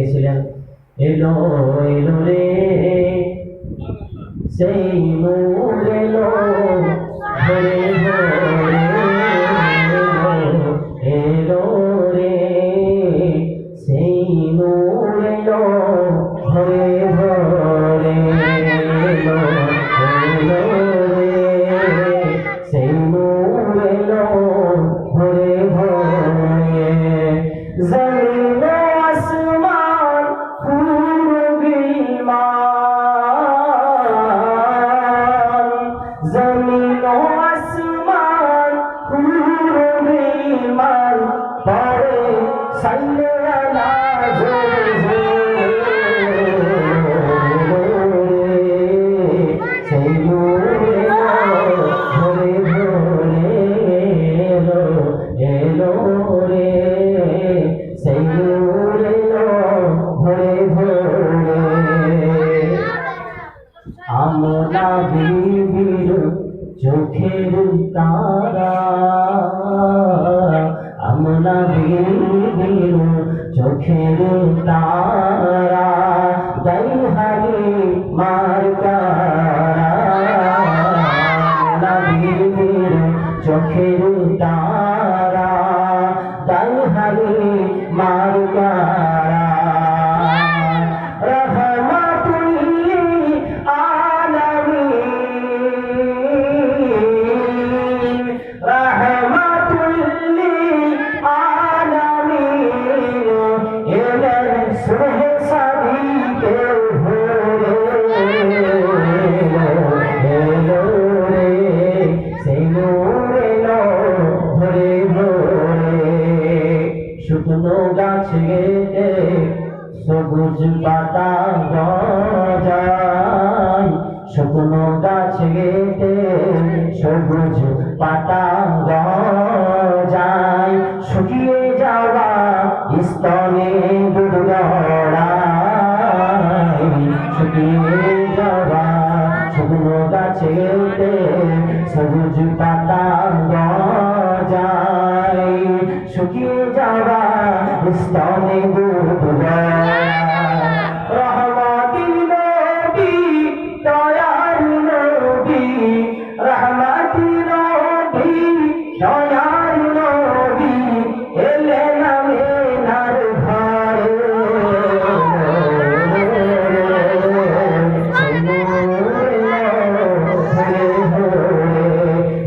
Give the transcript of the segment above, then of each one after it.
লিখেছিলেন, এলো এলো রে সেই নূর এলো ভরে ভরে, এলো রে সেই নূর এলো ভরে ভরে, এলো এলো রে সেই নূর এলো ভরে ভরে। জমিন আসমান হুর গিলমান, জমিন আসমান হুর গিলমান পরে সাল্লে আলা সেই নূর এলো ভরে ভরে, এলো এলো রে সেই নূর এলো ভরে ভরে। আমরা বিবির চোখের তারা, আমরা বিবির চোখের তারা, গাই হারি মারকারা, আমরা বিবির চোখের তারা, গাই হারি মারকারা। শুকনো গাছ গেতে সবুজ পাতা গজায়, শুকনো গাছ গেতে সবুজ পাতা গজায়, শুকিয়ে যাওয়া স্তনে দুধ গড়ায়, শুকিয়ে যাওয়া শুকনো গাছ গেতে সবুজ পাতা গজায়, শুকিয়ে যাওয়া স্তনে দুধ গড়ায়। রহমতের নবী দয়ার নবী, রহমতের নবী দয়ার নবী, এলেন আমিনার ঘরে,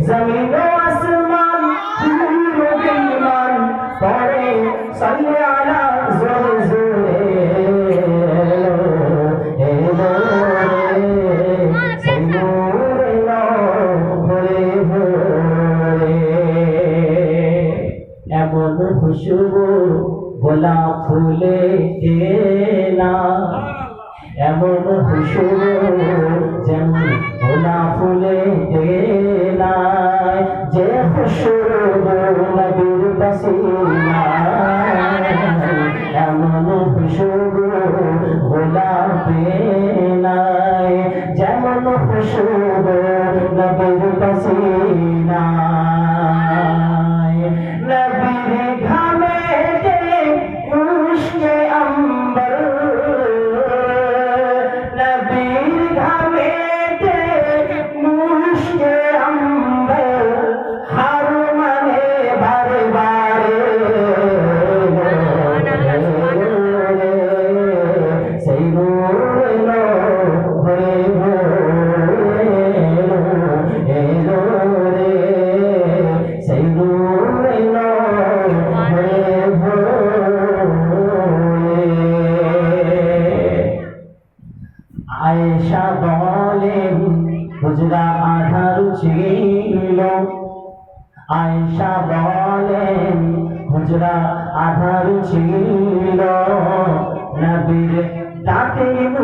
জমিন আসমান হুর গিলমান পরে সাল্লে আলা জোরে, এলো রে সেই নূর এলো ভরে ভরে। এমন খুশবু গোলাপ ফুলে না, এমন খুশবু যেমন গোলাপ ফুলে না, যে খুশবু নবীর পসিনা, এমন খুশবু গোলাপে নাই, যেমন খুশবু নবীর পসিনা। নবীর ঘামে মুশকে আম্বর, নবীর ঘামে মুশকে আম্বর, হার মানে বারে বারে, সেই নূর এলো ভরে ভরে, এলো রে সেই নূর এলো ভরে ভরে। আয়েশা বলেন হুজরা আধার ছিল, আয়েশা বলেন হুজরা আধার ছিল, নবীর দাঁতের